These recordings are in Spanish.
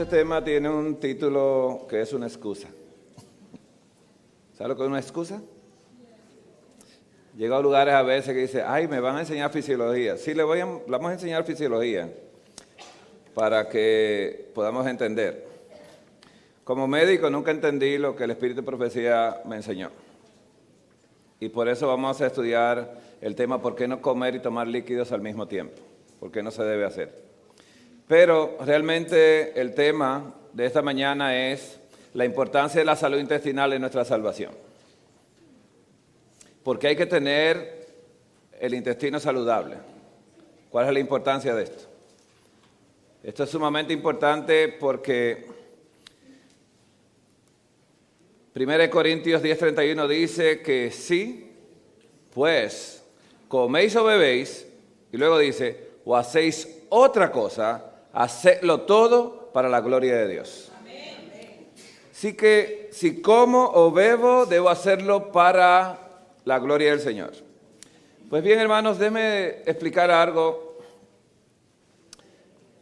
tema tiene un título que es una excusa. ¿Sabe lo que es una excusa? Llego a lugares a veces que dice, ay, me van a enseñar fisiología. Sí, le vamos a enseñar fisiología para que podamos entender. Como médico nunca entendí lo que el Espíritu de Profecía me enseñó. Y por eso vamos a estudiar el tema ¿por qué no comer y tomar líquidos al mismo tiempo? ¿Por qué no se debe hacer? Pero realmente el tema de esta mañana es la importancia de la salud intestinal en nuestra salvación. Porque hay que tener el intestino saludable. ¿Cuál es la importancia de esto? Esto es sumamente importante porque 1 Corintios 10:31 dice que sí, pues coméis o bebéis, y luego dice, o hacéis otra cosa, hacedlo todo para la gloria de Dios. Así que si como o bebo, debo hacerlo para la gloria del Señor. Pues bien, hermanos, déjenme explicar algo.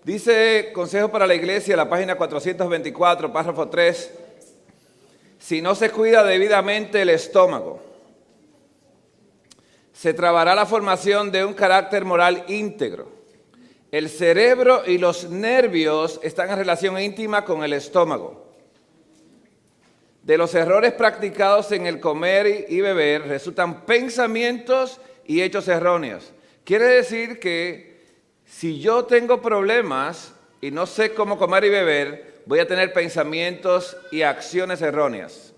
Dice Consejo para la Iglesia, la página 424, párrafo 3, si no se cuida debidamente el estómago, se trabará la formación de un carácter moral íntegro. El cerebro y los nervios están en relación íntima con el estómago. De los errores practicados en el comer y beber resultan pensamientos y hechos erróneos. Quiere decir que si yo tengo problemas y no sé cómo comer y beber, voy a tener pensamientos y acciones erróneas.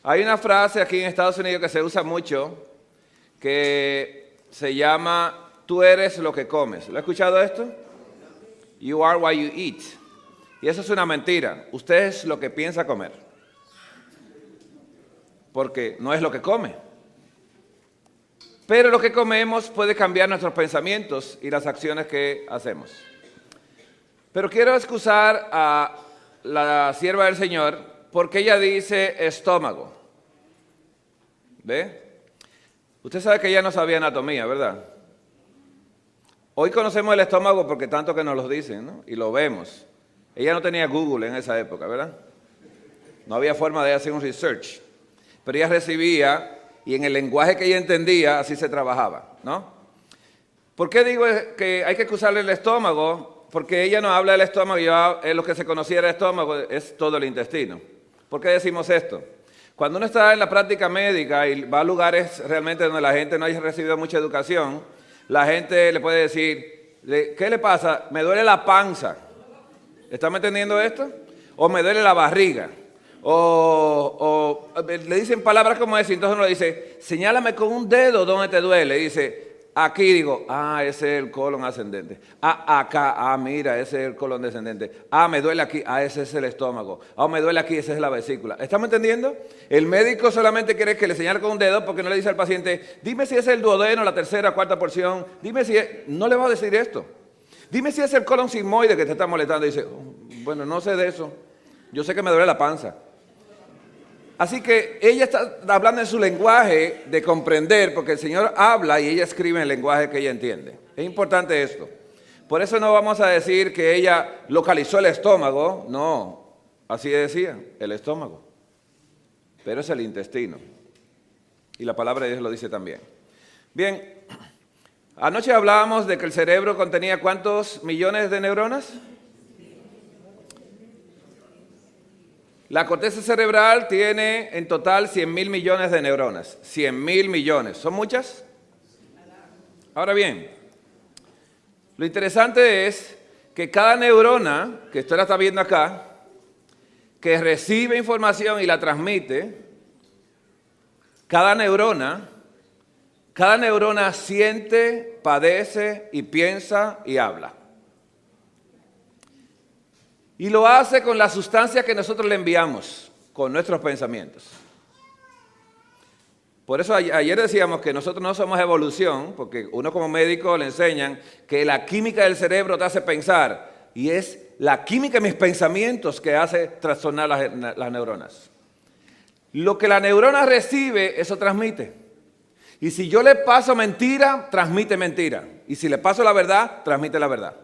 Hay una frase aquí en Estados Unidos que se usa mucho, que se llama, tú eres lo que comes. ¿Lo ha escuchado esto? You are what you eat. Y eso es una mentira. Usted es lo que piensa comer. Porque no es lo que come. Pero lo que comemos puede cambiar nuestros pensamientos y las acciones que hacemos. Pero quiero excusar a la sierva del Señor porque ella dice estómago. ¿Ve? Usted sabe que ella no sabía anatomía, ¿verdad? Hoy conocemos el estómago porque tanto que nos lo dicen, ¿no? Y lo vemos. Ella no tenía Google en esa época, ¿verdad? No había forma de hacer un research. Pero ella recibía y en el lenguaje que ella entendía, así se trabajaba, ¿no? ¿Por qué digo que hay que excusarle el estómago? Porque ella no habla del estómago, lo que se conocía el estómago es todo el intestino. ¿Por qué decimos esto? Cuando uno está en la práctica médica y va a lugares realmente donde la gente no haya recibido mucha educación, la gente le puede decir, ¿qué le pasa? Me duele la panza. ¿Están entendiendo esto? O me duele la barriga. O le dicen palabras como esa, entonces uno le dice, señálame con un dedo donde te duele. Y dice, aquí, digo, ese es el colon ascendente. Acá, mira, ese es el colon descendente. Me duele aquí, ese es el estómago. Me duele aquí, esa es la vesícula. ¿Estamos entendiendo? El médico solamente quiere que le señale con un dedo porque no le dice al paciente, dime si es el duodeno, la tercera, cuarta porción. Dime si es, no le va a decir esto. Dime si es el colon sigmoide que te está molestando. Y dice, bueno, no sé de eso. Yo sé que me duele la panza. Así que ella está hablando en su lenguaje de comprender, porque el Señor habla y ella escribe en el lenguaje que ella entiende. Es importante esto. Por eso no vamos a decir que ella localizó el estómago, no, así decía, el estómago. Pero es el intestino. Y la palabra de Dios lo dice también. Bien, anoche hablábamos de que el cerebro contenía ¿cuántos millones de neuronas? La corteza cerebral tiene en total 100.000 millones de neuronas. 100.000 millones. ¿Son muchas? Ahora bien, lo interesante es que cada neurona, que usted la está viendo acá, que recibe información y la transmite, cada neurona siente, padece y piensa y habla. Y lo hace con la sustancia que nosotros le enviamos, con nuestros pensamientos. Por eso ayer decíamos que nosotros no somos evolución, porque uno como médico le enseñan que la química del cerebro te hace pensar, y es la química de mis pensamientos que hace trastornar las neuronas. Lo que la neurona recibe, eso transmite. Y si yo le paso mentira, transmite mentira. Y si le paso la verdad, transmite la verdad.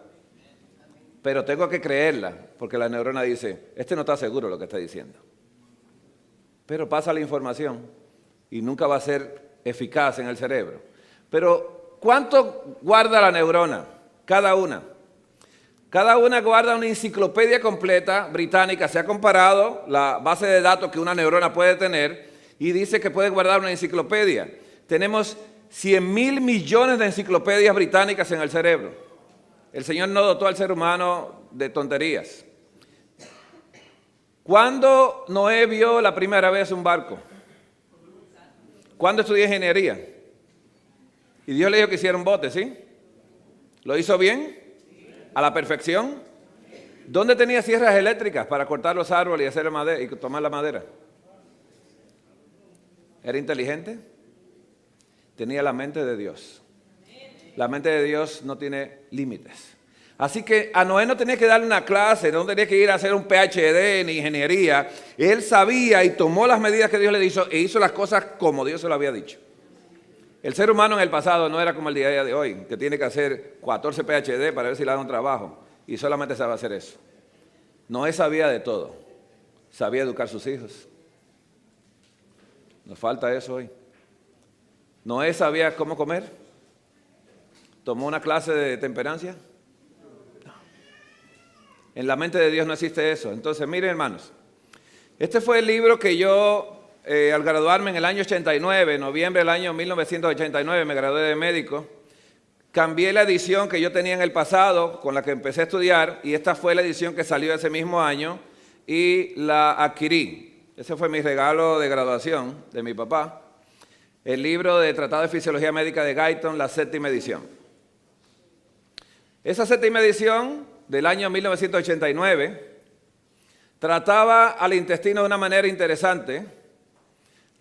pero tengo que creerla, porque la neurona dice, este no está seguro de lo que está diciendo. Pero pasa la información y nunca va a ser eficaz en el cerebro. Pero, ¿cuánto guarda la neurona? Cada una. Cada una guarda una enciclopedia completa británica. Se ha comparado la base de datos que una neurona puede tener y dice que puede guardar una enciclopedia. Tenemos 100.000 millones de enciclopedias británicas en el cerebro. El Señor no dotó al ser humano de tonterías. ¿Cuándo Noé vio la primera vez un barco? ¿Cuándo estudió ingeniería? Y Dios le dijo que hiciera un bote, ¿sí? ¿Lo hizo bien? ¿A la perfección? ¿Dónde tenía sierras eléctricas para cortar los árboles y hacer madera y tomar la madera? ¿Era inteligente? Tenía la mente de Dios. La mente de Dios no tiene límites. Así que a Noé no tenía que darle una clase, no tenía que ir a hacer un PhD en ingeniería. Él sabía y tomó las medidas que Dios le hizo e hizo las cosas como Dios se lo había dicho. El ser humano en el pasado no era como el día de hoy, que tiene que hacer 14 PhD para ver si le dan un trabajo y solamente sabe hacer eso. Noé sabía de todo. Sabía educar a sus hijos. Nos falta eso hoy. Noé sabía cómo comer. ¿Tomó una clase de temperancia? No. En la mente de Dios no existe eso. Entonces, miren, hermanos, este fue el libro que yo, al graduarme en el año 89, noviembre del año 1989, me gradué de médico, cambié la edición que yo tenía en el pasado, con la que empecé a estudiar, y esta fue la edición que salió ese mismo año, y la adquirí. Ese fue mi regalo de graduación de mi papá. El libro de Tratado de Fisiología Médica de Guyton, la 7ª edición. Esa 7ª edición del año 1989 trataba al intestino de una manera interesante.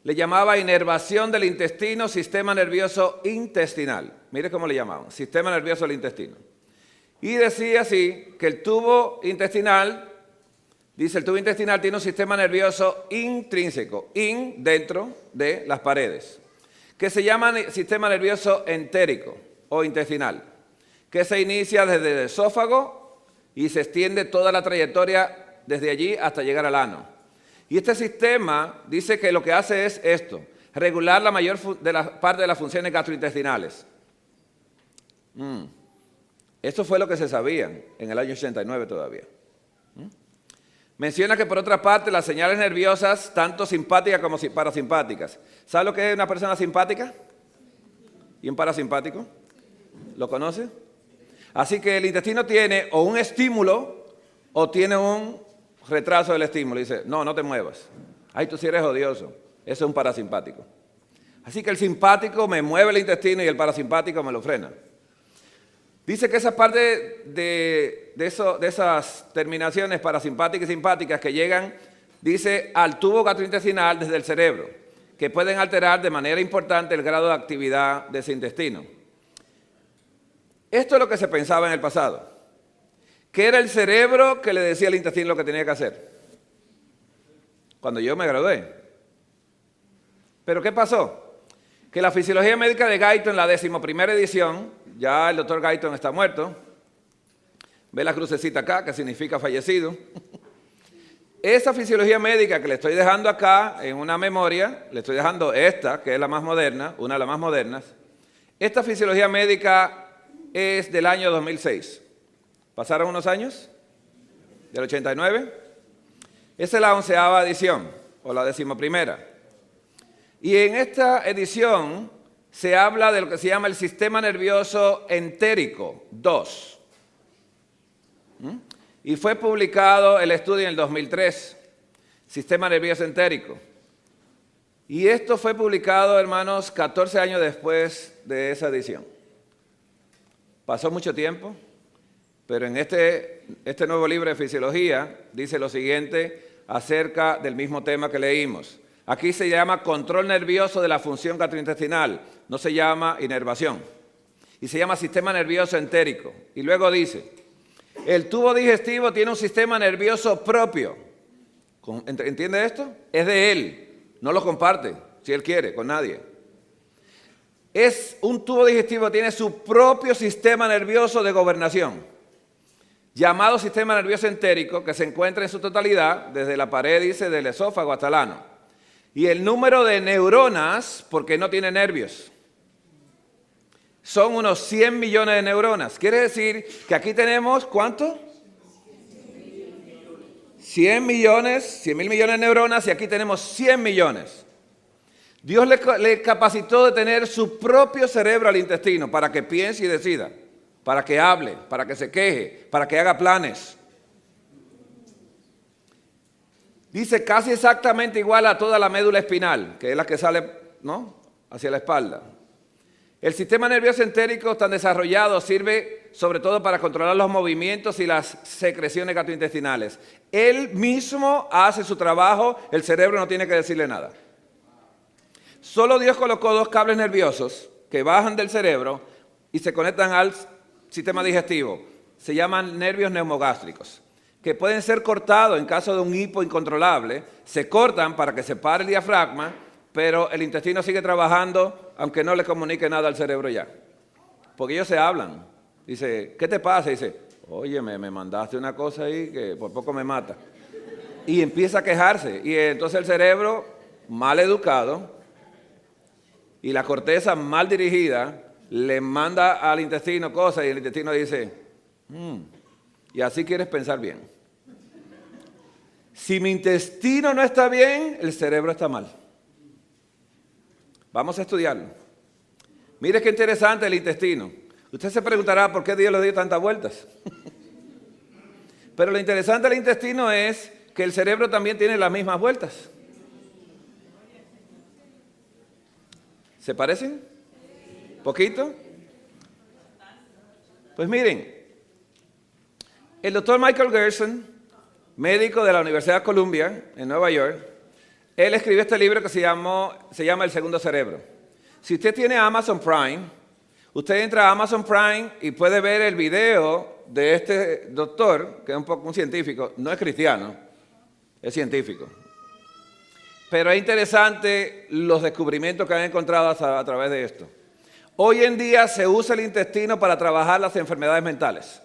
Le llamaba inervación del intestino, sistema nervioso intestinal. Mire cómo le llamaban, sistema nervioso del intestino. Y decía así que el tubo intestinal, dice el tubo intestinal tiene un sistema nervioso intrínseco, dentro de las paredes, que se llama sistema nervioso entérico o intestinal, que se inicia desde el esófago y se extiende toda la trayectoria desde allí hasta llegar al ano. Y este sistema dice que lo que hace es esto, regular la mayor parte de las funciones gastrointestinales. Esto fue lo que se sabía en el año 89 todavía. Menciona que por otra parte las señales nerviosas, tanto simpáticas como parasimpáticas. ¿Sabe lo que es una persona simpática? ¿Y un parasimpático? ¿Lo conoce? Así que el intestino tiene o un estímulo o tiene un retraso del estímulo. Dice, no te muevas. Ay, tú sí eres odioso. Eso es un parasimpático. Así que el simpático me mueve el intestino y el parasimpático me lo frena. Dice que esa parte de esas terminaciones parasimpáticas y simpáticas que llegan, dice, al tubo gastrointestinal desde el cerebro, que pueden alterar de manera importante el grado de actividad de ese intestino. Esto es lo que se pensaba en el pasado, que era el cerebro que le decía al intestino lo que tenía que hacer. Cuando yo me gradué. ¿Pero qué pasó? Que la Fisiología Médica de Guyton, la 11ª edición, ya el doctor Guyton está muerto, ve la crucecita acá, que significa fallecido. Esa fisiología médica que le estoy dejando acá en una memoria, le estoy dejando esta, que es la más moderna, una de las más modernas. Esta fisiología médica es del año 2006. ¿Pasaron unos años? ¿Del 89? Esa es la 11ª edición, o la 11ª. Y en esta edición se habla de lo que se llama el sistema nervioso entérico 2. Y fue publicado el estudio en el 2003, sistema nervioso entérico. Y esto fue publicado, hermanos, 14 años después de esa edición. Pasó mucho tiempo, pero en este nuevo libro de fisiología dice lo siguiente acerca del mismo tema que leímos. Aquí se llama control nervioso de la función gastrointestinal, no se llama inervación. Y se llama sistema nervioso entérico. Y luego dice, el tubo digestivo tiene un sistema nervioso propio. ¿Entiende esto? Es de él, no lo comparte, si él quiere, con nadie. Es un tubo digestivo, tiene su propio sistema nervioso de gobernación. llamado sistema nervioso entérico, que se encuentra en su totalidad, desde la pared, dice, del esófago hasta el ano. Y el número de neuronas, porque no tiene nervios, son unos 100 millones de neuronas. Quiere decir que aquí tenemos, ¿cuánto? 100 millones, 100 mil millones de neuronas, y aquí tenemos 100 millones. Dios le capacitó de tener su propio cerebro al intestino para que piense y decida, para que hable, para que se queje, para que haga planes. Dice casi exactamente igual a toda la médula espinal, que es la que sale, ¿no?, hacia la espalda. El sistema nervioso entérico tan desarrollado sirve sobre todo para controlar los movimientos y las secreciones gastrointestinales. Él mismo hace su trabajo, el cerebro no tiene que decirle nada. Solo Dios colocó dos cables nerviosos que bajan del cerebro y se conectan al sistema digestivo. Se llaman nervios neumogástricos, que pueden ser cortados en caso de un hipo incontrolable. Se cortan para que se pare el diafragma, pero el intestino sigue trabajando aunque no le comunique nada al cerebro ya. Porque ellos se hablan. Dice, ¿qué te pasa? Dice, oye, me mandaste una cosa ahí que por poco me mata. Y empieza a quejarse. Y entonces el cerebro, mal educado, y la corteza mal dirigida, le manda al intestino cosas y el intestino dice, y así quieres pensar bien. Si mi intestino no está bien, el cerebro está mal. Vamos a estudiarlo. Mire qué interesante el intestino. Usted se preguntará por qué Dios le dio tantas vueltas. Pero lo interesante del intestino es que el cerebro también tiene las mismas vueltas. ¿Se parecen? ¿Poquito? Pues miren, el doctor Michael Gerson, médico de la Universidad de Columbia en Nueva York, él escribió este libro que se llama El Segundo Cerebro. Si usted tiene Amazon Prime, usted entra a Amazon Prime y puede ver el video de este doctor, que es un científico, no es cristiano, es científico. Pero es interesante los descubrimientos que han encontrado a través de esto. Hoy en día se usa el intestino para trabajar las enfermedades mentales.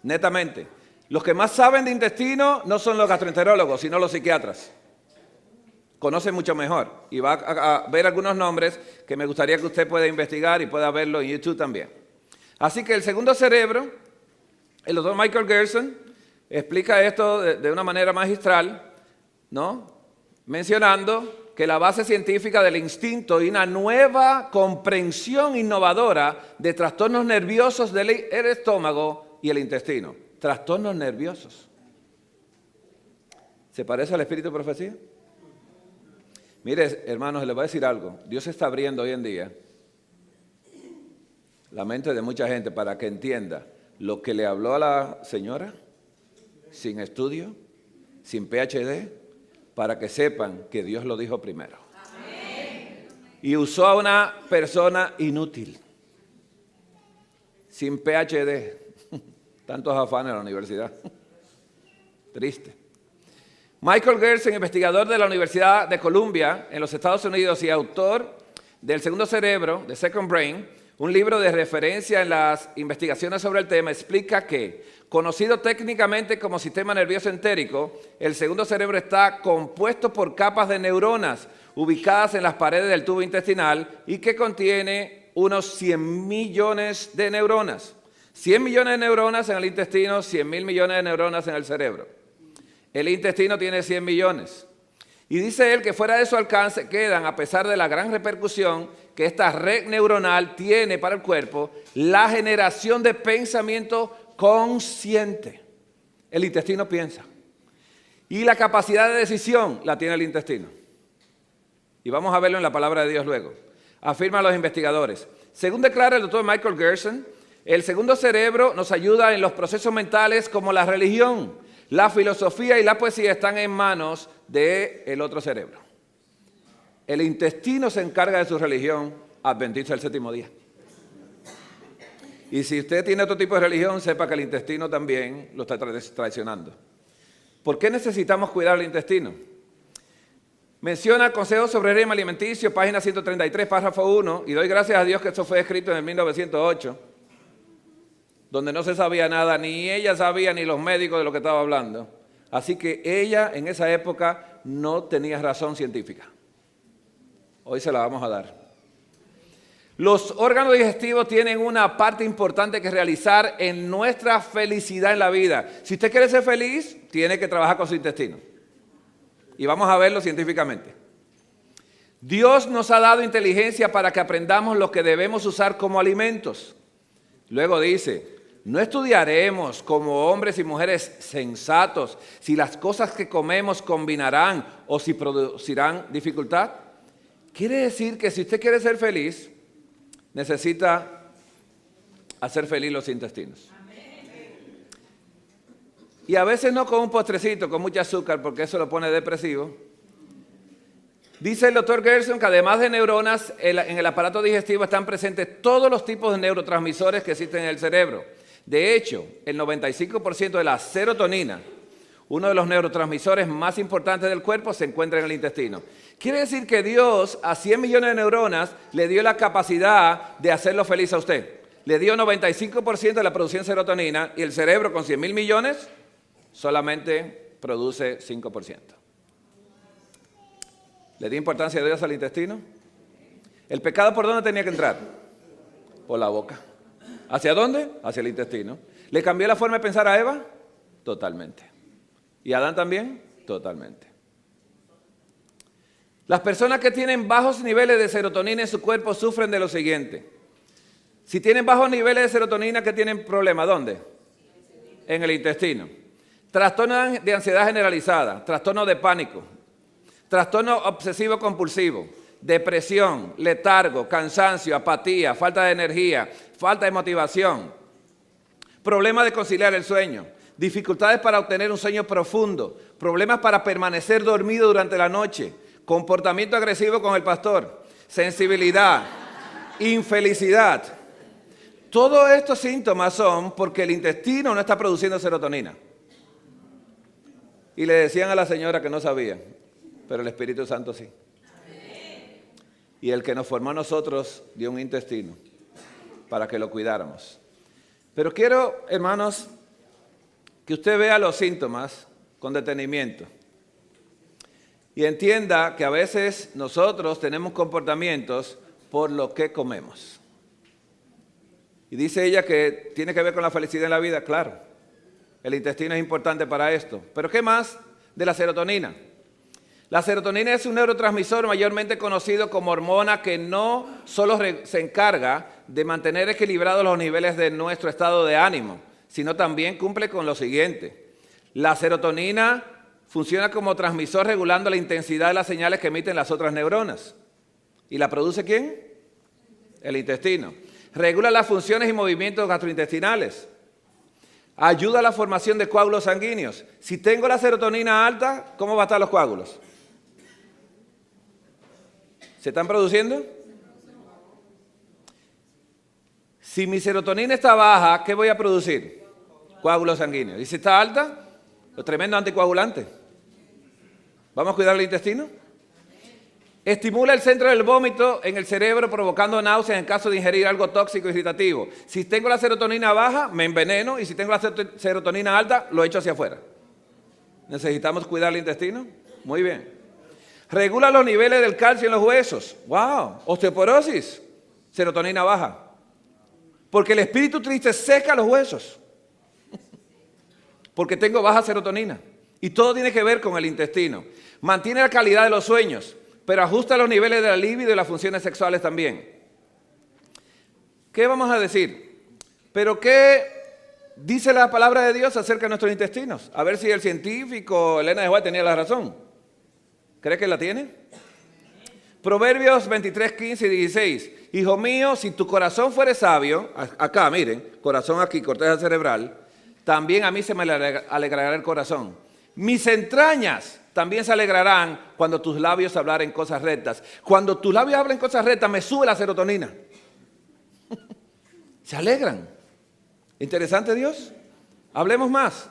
Netamente. Los que más saben de intestino no son los gastroenterólogos, sino los psiquiatras. Conocen mucho mejor. Y va a ver algunos nombres que me gustaría que usted pueda investigar y pueda verlo en YouTube también. Así que el segundo cerebro, el doctor Michael Gerson, explica esto de una manera magistral, ¿no?, mencionando que la base científica del instinto y una nueva comprensión innovadora de trastornos nerviosos del estómago y el intestino. Trastornos nerviosos. ¿Se parece al espíritu de profecía? Mire, hermanos, les voy a decir algo. Dios está abriendo hoy en día la mente de mucha gente para que entienda lo que le habló a la señora sin estudio, sin PhD, para que sepan que Dios lo dijo primero. Amén. Y usó a una persona inútil, sin PhD. Tantos afanes en la universidad. Triste. Michael Gerson, investigador de la Universidad de Columbia en los Estados Unidos y autor del Segundo Cerebro, The Second Brain, un libro de referencia en las investigaciones sobre el tema, explica que, conocido técnicamente como sistema nervioso entérico, el segundo cerebro está compuesto por capas de neuronas ubicadas en las paredes del tubo intestinal y que contiene unos 100 millones de neuronas. 100 millones de neuronas en el intestino, 100 mil millones de neuronas en el cerebro. El intestino tiene 100 millones. Y dice él que fuera de su alcance quedan, a pesar de la gran repercusión que esta red neuronal tiene para el cuerpo, la generación de pensamiento consciente. El intestino piensa. Y la capacidad de decisión la tiene el intestino. Y vamos a verlo en la palabra de Dios luego. Afirman los investigadores. Según declara el doctor Michael Gerson, el segundo cerebro nos ayuda en los procesos mentales como la religión, la filosofía y la poesía están en manos del otro cerebro. El intestino se encarga de su religión adventista del séptimo día. Y si usted tiene otro tipo de religión, sepa que el intestino también lo está traicionando. ¿Por qué necesitamos cuidar el intestino? Menciona Consejos sobre régimen alimenticio, página 133, párrafo 1, y doy gracias a Dios que esto fue escrito en el 1908. donde no se sabía nada, ni ella sabía ni los médicos de lo que estaba hablando. Así que ella en esa época no tenía razón científica. Hoy se la vamos a dar. Los órganos digestivos tienen una parte importante que realizar en nuestra felicidad en la vida. Si usted quiere ser feliz, tiene que trabajar con su intestino. Y vamos a verlo científicamente. Dios nos ha dado inteligencia para que aprendamos lo que debemos usar como alimentos. Luego dice, no estudiaremos como hombres y mujeres sensatos si las cosas que comemos combinarán o si producirán dificultad. Quiere decir que si usted quiere ser feliz, necesita hacer feliz los intestinos. Y a veces no con un postrecito, con mucho azúcar, porque eso lo pone depresivo. Dice el doctor Gerson que además de neuronas, en el aparato digestivo están presentes todos los tipos de neurotransmisores que existen en el cerebro. De hecho, el 95% de la serotonina, uno de los neurotransmisores más importantes del cuerpo, se encuentra en el intestino. Quiere decir que Dios a 100 millones de neuronas le dio la capacidad de hacerlo feliz a usted. Le dio 95% de la producción de serotonina y el cerebro con 100.000 millones solamente produce 5%. ¿Le dio importancia a Dios al intestino? ¿El pecado por dónde tenía que entrar? Por la boca. ¿Hacia dónde? Hacia el intestino. ¿Le cambió la forma de pensar a Eva? Totalmente. ¿Y a Adán también? Totalmente. Las personas que tienen bajos niveles de serotonina en su cuerpo sufren de lo siguiente. Si tienen bajos niveles de serotonina, ¿qué tienen problema? ¿Dónde? En el intestino. Trastorno de ansiedad generalizada, trastorno de pánico, trastorno obsesivo compulsivo, depresión, letargo, cansancio, apatía, falta de energía, falta de motivación, problema de conciliar el sueño, dificultades para obtener un sueño profundo, problemas para permanecer dormido durante la noche, comportamiento agresivo con el pastor, sensibilidad, infelicidad. Todos estos síntomas son porque el intestino no está produciendo serotonina. Y le decían a la señora que no sabía, pero el Espíritu Santo sí. Y el que nos formó a nosotros dio un intestino para que lo cuidáramos. Pero quiero, hermanos, que usted vea los síntomas con detenimiento y entienda que a veces nosotros tenemos comportamientos por lo que comemos. Y dice ella que tiene que ver con la felicidad en la vida, claro. El intestino es importante para esto. ¿Pero qué más de la serotonina? La serotonina es un neurotransmisor mayormente conocido como hormona que no solo se encarga de mantener equilibrados los niveles de nuestro estado de ánimo, sino también cumple con lo siguiente. La serotonina funciona como transmisor regulando la intensidad de las señales que emiten las otras neuronas. ¿Y la produce quién? El intestino. Regula las funciones y movimientos gastrointestinales. Ayuda a la formación de coágulos sanguíneos. Si tengo la serotonina alta, ¿cómo van a estar los coágulos? ¿Se están produciendo? Si mi serotonina está baja, ¿qué voy a producir? Coágulos sanguíneos. ¿Y si está alta? Los tremendos anticoagulantes. ¿Vamos a cuidar el intestino? Estimula el centro del vómito en el cerebro provocando náuseas en caso de ingerir algo tóxico y irritativo. Si tengo la serotonina baja, me enveneno y si tengo la serotonina alta, lo echo hacia afuera. ¿Necesitamos cuidar el intestino? Muy bien. Regula los niveles del calcio en los huesos. ¡Wow! Osteoporosis, serotonina baja. Porque el espíritu triste seca los huesos. Porque tengo baja serotonina. Y todo tiene que ver con el intestino. Mantiene la calidad de los sueños, pero ajusta los niveles de la libido y las funciones sexuales también. ¿Qué vamos a decir? ¿Pero qué dice la palabra de Dios acerca de nuestros intestinos? A ver si el científico Elena de White tenía la razón. ¿Cree que la tiene? Proverbios 23, 15 y 16. Hijo mío, si tu corazón fuere sabio, acá miren, corazón aquí, corteza cerebral, también a mí se me alegrará el corazón. Mis entrañas también se alegrarán cuando tus labios hablaren cosas rectas. Cuando tus labios hablen cosas rectas, me sube la serotonina. Se alegran. ¿Interesante Dios? Hablemos más.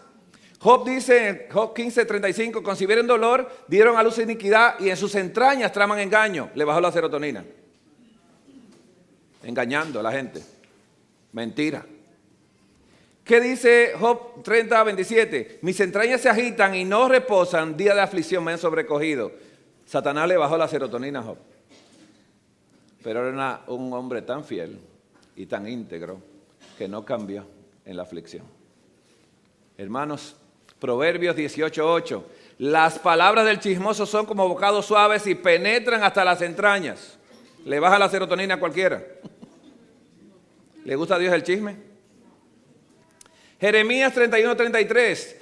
Job dice en Job 15:35, concibieron dolor, dieron a luz iniquidad y en sus entrañas traman engaño. Le bajó la serotonina. Engañando a la gente. Mentira. ¿Qué dice Job 30:27? Mis entrañas se agitan y no reposan, día de aflicción me han sobrecogido. Satanás le bajó la serotonina a Job. Pero era un hombre tan fiel y tan íntegro que no cambió en la aflicción. Hermanos, Proverbios 18:8. Las palabras del chismoso son como bocados suaves y penetran hasta las entrañas. Le baja la serotonina a cualquiera. ¿Le gusta a Dios el chisme? Jeremías 31:33.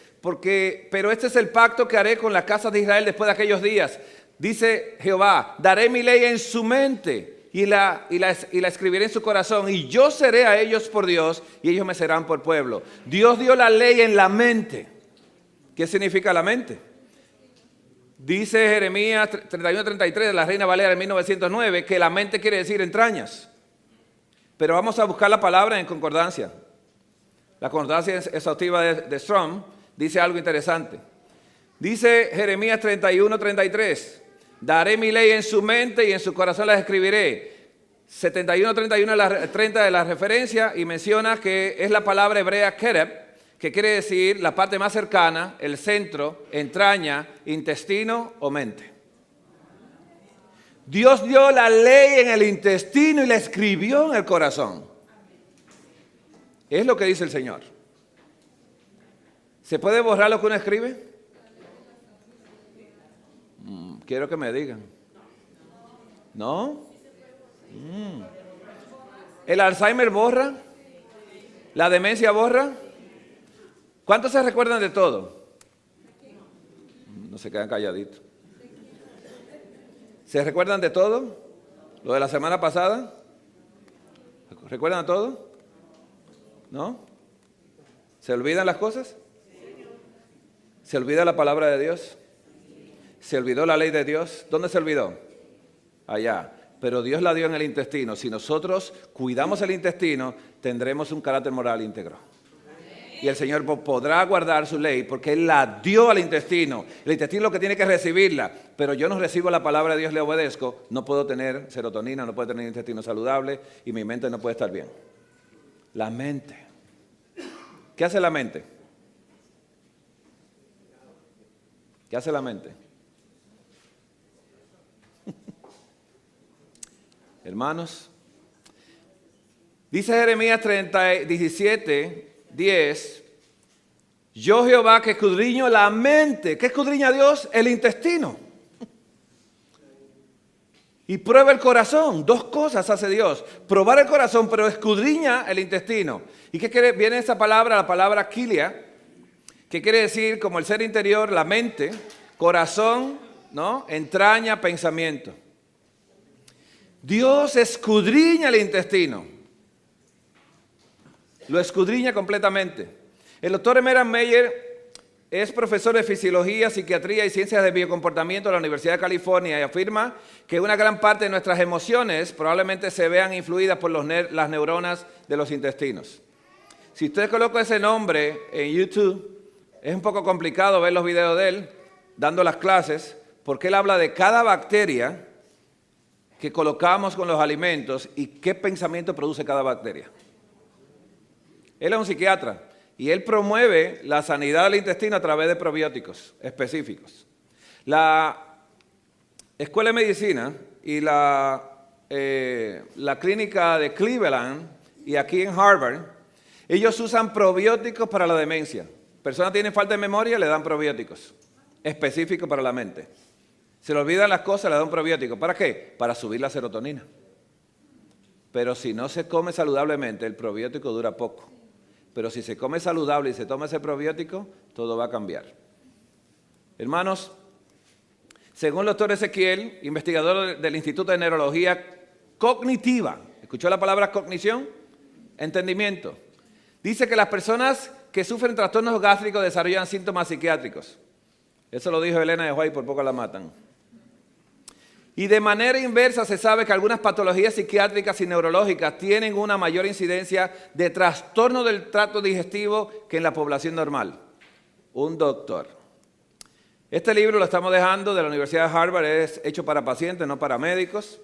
Pero este es el pacto que haré con la casa de Israel después de aquellos días. Dice Jehová, daré mi ley en su mente y la escribiré en su corazón. Y yo seré a ellos por Dios y ellos me serán por pueblo. Dios dio la ley en la mente. ¿Qué significa la mente? Dice Jeremías 31:33 de la Reina Valera en 1909 que la mente quiere decir entrañas. Pero vamos a buscar la palabra en concordancia. La concordancia exhaustiva de Strong dice algo interesante. Dice Jeremías 31:33, daré mi ley en su mente y en su corazón la escribiré. 71:31 de la referencia y menciona que es la palabra hebrea kereb, que quiere decir la parte más cercana, el centro, entraña, intestino o mente. Dios dio la ley en el intestino y la escribió en el corazón. Es lo que dice el Señor. ¿Se puede borrar lo que uno escribe? Quiero que me digan. ¿No? ¿El Alzheimer borra? ¿La demencia borra? ¿Cuántos se recuerdan de todo? No se quedan calladitos. ¿Se recuerdan de todo? ¿Lo de la semana pasada? ¿Recuerdan todo? ¿No? ¿Se olvidan las cosas? ¿Se olvida la palabra de Dios? ¿Se olvidó la ley de Dios? ¿Dónde se olvidó? Allá. Pero Dios la dio en el intestino. Si nosotros cuidamos el intestino, tendremos un carácter moral íntegro. Y el Señor podrá guardar su ley porque Él la dio al intestino. El intestino es lo que tiene que recibirla. Pero yo no recibo la palabra de Dios, le obedezco. No puedo tener serotonina, no puedo tener intestino saludable y mi mente no puede estar bien. La mente. ¿Qué hace la mente? ¿Qué hace la mente? Hermanos, dice Jeremías 17:10, yo Jehová que escudriño la mente. ¿Qué escudriña Dios? El intestino. Y prueba el corazón. Dos cosas hace Dios. Probar el corazón, pero escudriña el intestino. ¿Y qué quiere? Viene esa palabra, la palabra kilia, que quiere decir como el ser interior, la mente, corazón, ¿no? Entraña, pensamiento. Dios escudriña el intestino. Lo escudriña completamente. El doctor Emerald Meyer es profesor de Fisiología, Psiquiatría y Ciencias de Biocomportamiento de la Universidad de California y afirma que una gran parte de nuestras emociones probablemente se vean influidas por las neuronas de los intestinos. Si usted coloca ese nombre en YouTube, es un poco complicado ver los videos de él dando las clases, porque él habla de cada bacteria que colocamos con los alimentos y qué pensamiento produce cada bacteria. Él es un psiquiatra y él promueve la sanidad del intestino a través de probióticos específicos. La Escuela de Medicina y la clínica de Cleveland y aquí en Harvard, ellos usan probióticos para la demencia. Personas tienen falta de memoria, le dan probióticos específicos para la mente. Se le olvidan las cosas, le dan un probiótico. ¿Para qué? Para subir la serotonina. Pero si no se come saludablemente, el probiótico dura poco. Pero si se come saludable y se toma ese probiótico, todo va a cambiar. Hermanos, según el doctor Ezequiel, investigador del Instituto de Neurología Cognitiva, ¿escuchó la palabra cognición? Entendimiento. Dice que las personas que sufren trastornos gástricos desarrollan síntomas psiquiátricos. Eso lo dijo Elena de White, por poco la matan. Y de manera inversa se sabe que algunas patologías psiquiátricas y neurológicas tienen una mayor incidencia de trastorno del tracto digestivo que en la población normal. Un doctor. Este libro lo estamos dejando de la Universidad de Harvard, es hecho para pacientes, no para médicos.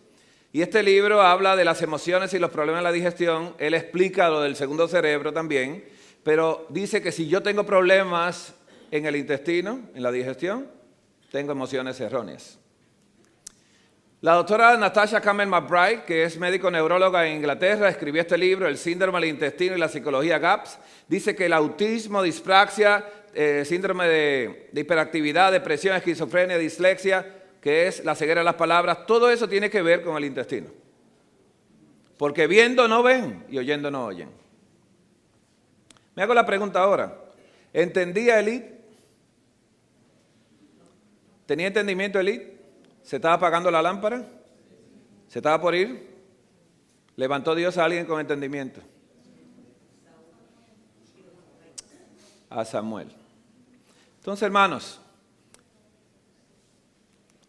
Y este libro habla de las emociones y los problemas de la digestión. Él explica lo del segundo cerebro también, pero dice que si yo tengo problemas en el intestino, en la digestión, tengo emociones erróneas. La doctora Natasha Campbell McBride, que es médico neuróloga en Inglaterra, escribió este libro, El síndrome del intestino y la psicología GAPS. Dice que el autismo, dispraxia, síndrome de hiperactividad, depresión, esquizofrenia, dislexia, que es la ceguera de las palabras, todo eso tiene que ver con el intestino. Porque viendo no ven y oyendo no oyen. Me hago la pregunta ahora. ¿Entendía Elid? ¿Tenía entendimiento Elid? ¿Se estaba apagando la lámpara? ¿Se estaba por ir? ¿Levantó Dios a alguien con entendimiento? A Samuel. Entonces, hermanos,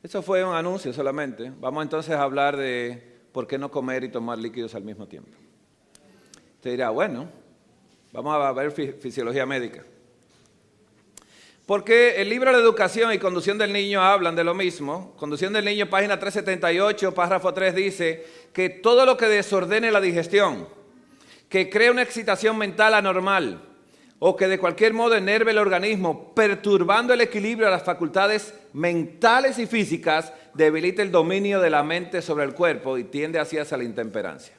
eso fue un anuncio solamente. Vamos entonces a hablar de por qué no comer y tomar líquidos al mismo tiempo. Usted dirá, bueno, vamos a ver fisiología médica. Porque el libro de Educación y Conducción del Niño hablan de lo mismo. Conducción del Niño, página 378, párrafo 3, dice que todo lo que desordene la digestión, que cree una excitación mental anormal o que de cualquier modo enerve el organismo, perturbando el equilibrio de las facultades mentales y físicas, debilita el dominio de la mente sobre el cuerpo y tiende así hacia la intemperancia.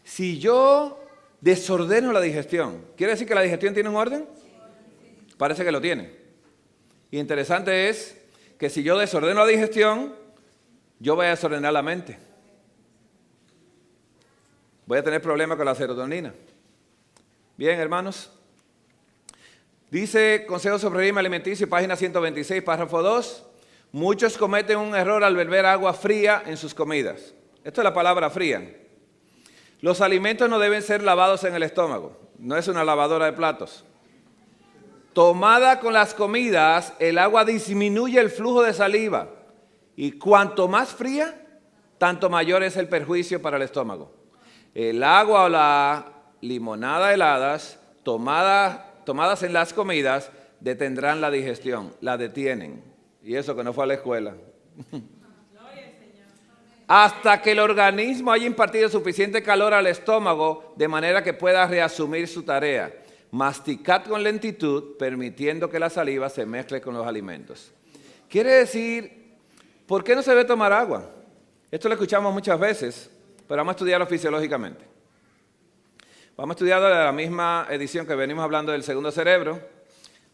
Si yo desordeno la digestión, ¿quiere decir que la digestión tiene un orden? Parece que lo tiene. Y interesante es que si yo desordeno la digestión, yo voy a desordenar la mente. Voy a tener problemas con la serotonina. Bien, hermanos. Dice Consejo sobre Régimen Alimenticio, página 126, párrafo 2. Muchos cometen un error al beber agua fría en sus comidas. Esto es la palabra fría. Los alimentos no deben ser lavados en el estómago. No es una lavadora de platos. Tomada con las comidas, el agua disminuye el flujo de saliva. Y cuanto más fría, tanto mayor es el perjuicio para el estómago. El agua o la limonada heladas, tomadas en las comidas, detendrán la digestión, la detienen. Y eso que no fue a la escuela. Hasta que el organismo haya impartido suficiente calor al estómago, de manera que pueda reasumir su tarea. Masticad con lentitud, permitiendo que la saliva se mezcle con los alimentos. Quiere decir, ¿por qué no se debe tomar agua? Esto lo escuchamos muchas veces, pero vamos a estudiarlo fisiológicamente. Vamos a estudiar de la misma edición que venimos hablando del segundo cerebro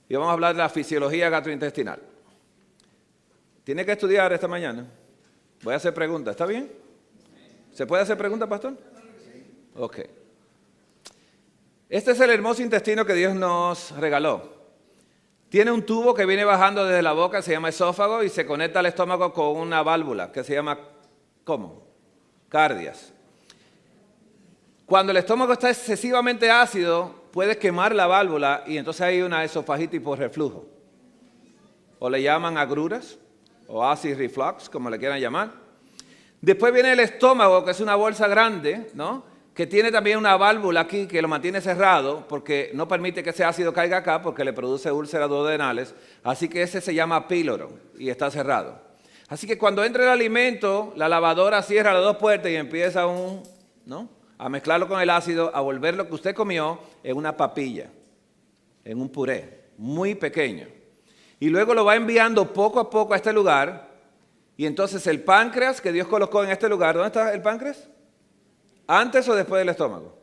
y vamos a hablar de la fisiología gastrointestinal. ¿Tiene que estudiar esta mañana? Voy a hacer preguntas, ¿está bien? ¿Se puede hacer preguntas, pastor? Ok. Este es el hermoso intestino que Dios nos regaló. Tiene un tubo que viene bajando desde la boca, se llama esófago, y se conecta al estómago con una válvula que se llama, ¿cómo? Cardias. Cuando el estómago está excesivamente ácido, puede quemar la válvula y entonces hay una esofagitis por reflujo. O le llaman agruras, o acid reflux, como le quieran llamar. Después viene el estómago, que es una bolsa grande, ¿no?, que tiene también una válvula aquí que lo mantiene cerrado porque no permite que ese ácido caiga acá porque le produce úlceras duodenales. Así que ese se llama píloro y está cerrado. Así que cuando entra el alimento, la lavadora cierra las dos puertas y empieza a mezclarlo con el ácido, a volver lo que usted comió en una papilla, en un puré muy pequeño. Y luego lo va enviando poco a poco a este lugar. Y entonces el páncreas que Dios colocó en este lugar, ¿dónde está el páncreas? ¿Antes o después del estómago?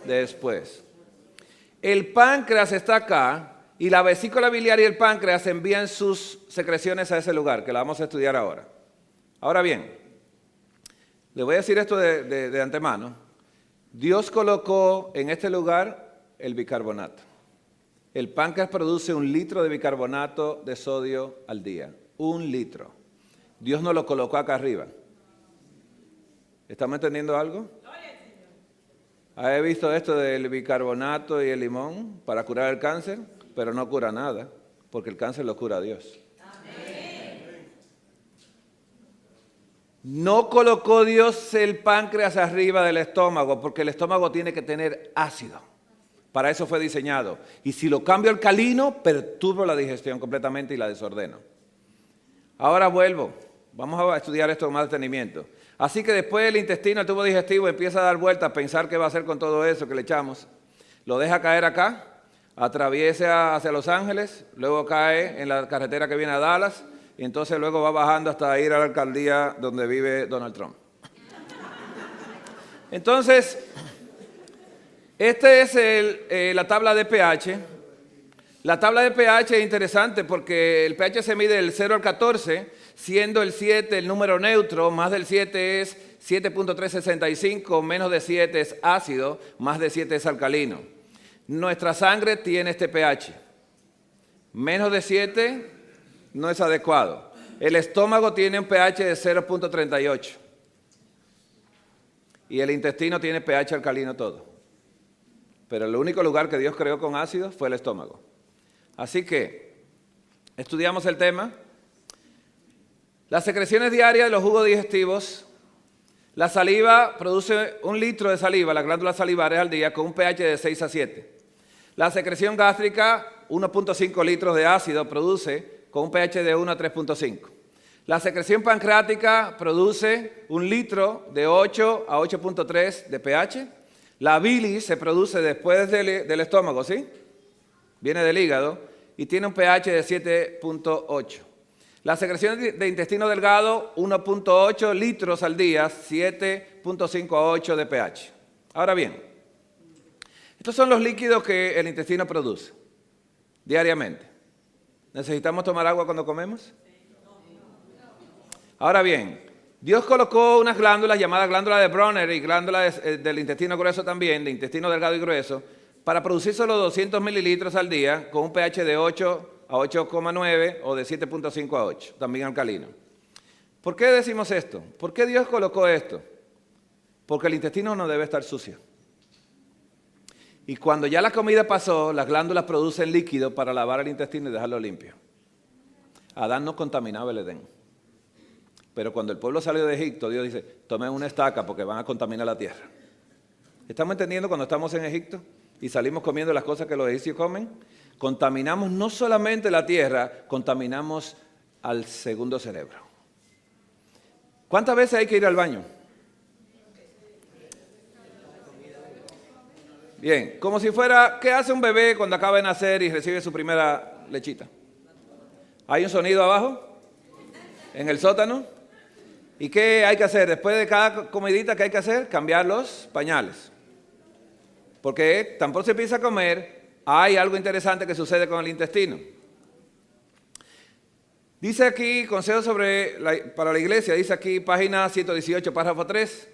Después. El páncreas está acá y la vesícula biliar y el páncreas envían sus secreciones a ese lugar, que la vamos a estudiar ahora. Ahora bien, le voy a decir esto de antemano. Dios colocó en este lugar el bicarbonato. El páncreas produce 1 litro de bicarbonato de sodio al día. 1 litro. Dios no lo colocó acá arriba. ¿Estamos entendiendo algo? He visto esto del bicarbonato y el limón para curar el cáncer, pero no cura nada, porque el cáncer lo cura Dios. Amén. No colocó Dios el páncreas arriba del estómago, porque el estómago tiene que tener ácido. Para eso fue diseñado. Y si lo cambio alcalino, perturbo la digestión completamente y la desordeno. Ahora vuelvo. Vamos a estudiar esto con más detenimiento. Así que después el intestino, el tubo digestivo, empieza a dar vueltas, a pensar qué va a hacer con todo eso que le echamos. Lo deja caer acá atraviesa hacia Los Ángeles, luego cae en la carretera que viene a Dallas, y entonces luego va bajando hasta ir a la alcaldía donde vive Donald Trump. Entonces, esta es la tabla de pH. La tabla de pH es interesante porque el pH se mide del 0 al 14, siendo el 7 el número neutro, más del 7 es 7.365, menos de 7 es ácido, más de 7 es alcalino. Nuestra sangre tiene este pH. Menos de 7 no es adecuado. El estómago tiene un pH de 0.38. Y el intestino tiene pH alcalino todo. Pero el único lugar que Dios creó con ácido fue el estómago. Así que, estudiamos el tema. Las secreciones diarias de los jugos digestivos. La saliva produce 1 litro de saliva, las glándulas salivares al día, con un pH de 6 a 7. La secreción gástrica, 1.5 litros de ácido produce con un pH de 1 a 3.5. La secreción pancreática produce 1 litro de 8 a 8.3 de pH. La bilis se produce después del estómago, ¿sí? Viene del hígado y tiene un pH de 7.8. La secreción de intestino delgado, 1.8 litros al día, 7.5 a 8 de pH. Ahora bien, estos son los líquidos que el intestino produce diariamente. ¿Necesitamos tomar agua cuando comemos? Ahora bien, Dios colocó unas glándulas llamadas glándula de Bronner y glándula del intestino grueso también, de intestino delgado y grueso, para producir solo 200 mililitros al día con un pH de 8 a 8,9 o de 7.5 a 8, también alcalino. ¿Por qué decimos esto? ¿Por qué Dios colocó esto? Porque el intestino no debe estar sucio. Y cuando ya la comida pasó, las glándulas producen líquido para lavar el intestino y dejarlo limpio. Adán no contaminaba el Edén. Pero cuando el pueblo salió de Egipto, Dios dice, tomen una estaca porque van a contaminar la tierra. ¿Estamos entendiendo cuando estamos en Egipto y salimos comiendo las cosas que los egipcios comen? Contaminamos no solamente la tierra, contaminamos al segundo cerebro. ¿Cuántas veces hay que ir al baño? Bien, como si fuera, ¿qué hace un bebé cuando acaba de nacer y recibe su primera lechita? ¿Hay un sonido abajo? ¿En el sótano? ¿Y qué hay que hacer? Después de cada comidita, ¿qué hay que hacer? Cambiar los pañales. Porque tan pronto se empieza a comer, hay algo interesante que sucede con el intestino. Dice aquí, consejo para la iglesia, dice aquí, página 118, párrafo 3.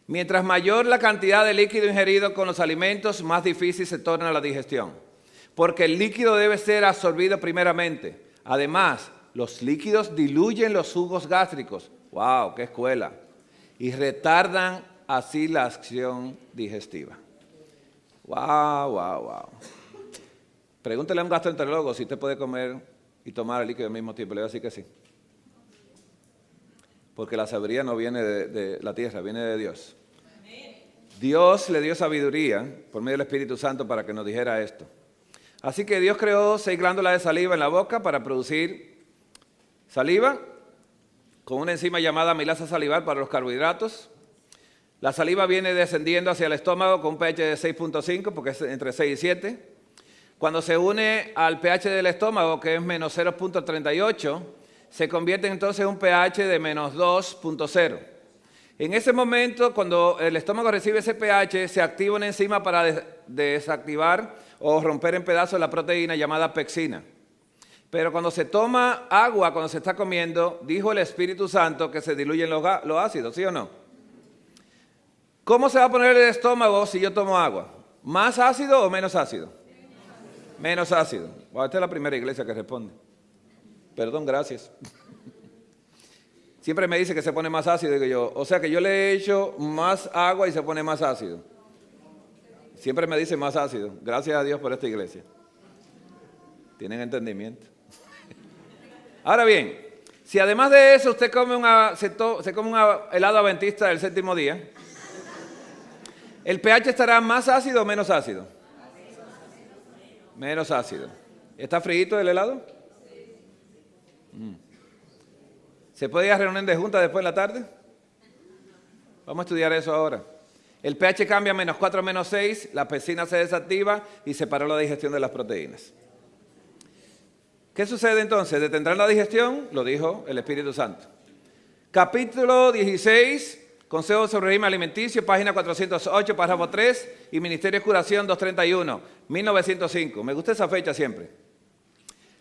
Mientras mayor la cantidad de líquido ingerido con los alimentos, más difícil se torna la digestión. Porque el líquido debe ser absorbido primeramente. Además, los líquidos diluyen los jugos gástricos. ¡Wow! ¡Qué escuela! Y retardan así la acción digestiva. ¡Wow! ¡Wow! ¡Wow! Pregúntele a un gastroenterólogo si usted puede comer y tomar el líquido al mismo tiempo. Le voy a decir que sí. Porque la sabiduría no viene de la tierra, viene de Dios. Dios le dio sabiduría por medio del Espíritu Santo para que nos dijera esto. Así que Dios creó 6 glándulas de saliva en la boca para producir saliva con una enzima llamada amilasa salival para los carbohidratos. La saliva viene descendiendo hacia el estómago con un pH de 6.5 porque es entre 6 y 7. Cuando se une al pH del estómago, que es menos 0.38, se convierte entonces en un pH de menos 2.0. En ese momento, cuando el estómago recibe ese pH, se activa una enzima para desactivar o romper en pedazos la proteína llamada pexina. Pero cuando se toma agua, cuando se está comiendo, dijo el Espíritu Santo que se diluyen los ácidos, ¿sí o no? ¿Cómo se va a poner el estómago si yo tomo agua? ¿Más ácido o menos ácido? Menos ácido. Wow, esta es la primera iglesia que responde. Perdón, gracias. Siempre me dice que se pone más ácido, digo yo. O sea que yo le he hecho más agua y se pone más ácido. Siempre me dice más ácido. Gracias a Dios por esta iglesia. Tienen entendimiento. Ahora bien, si además de eso usted come se come un helado adventista del séptimo día, ¿el pH estará más ácido o menos ácido? Menos ácido. ¿Está frío el helado? ¿Se puede ir a reunión de junta después en la tarde? Vamos a estudiar eso ahora. El pH cambia a -4, -6, la pectina se desactiva y se paró la digestión de las proteínas. ¿Qué sucede entonces? ¿Detendrán la digestión? Lo dijo el Espíritu Santo. Capítulo 16, Consejo sobre régimen alimenticio, página 408, párrafo 3, y Ministerio de Curación 231, 1905. Me gusta esa fecha siempre.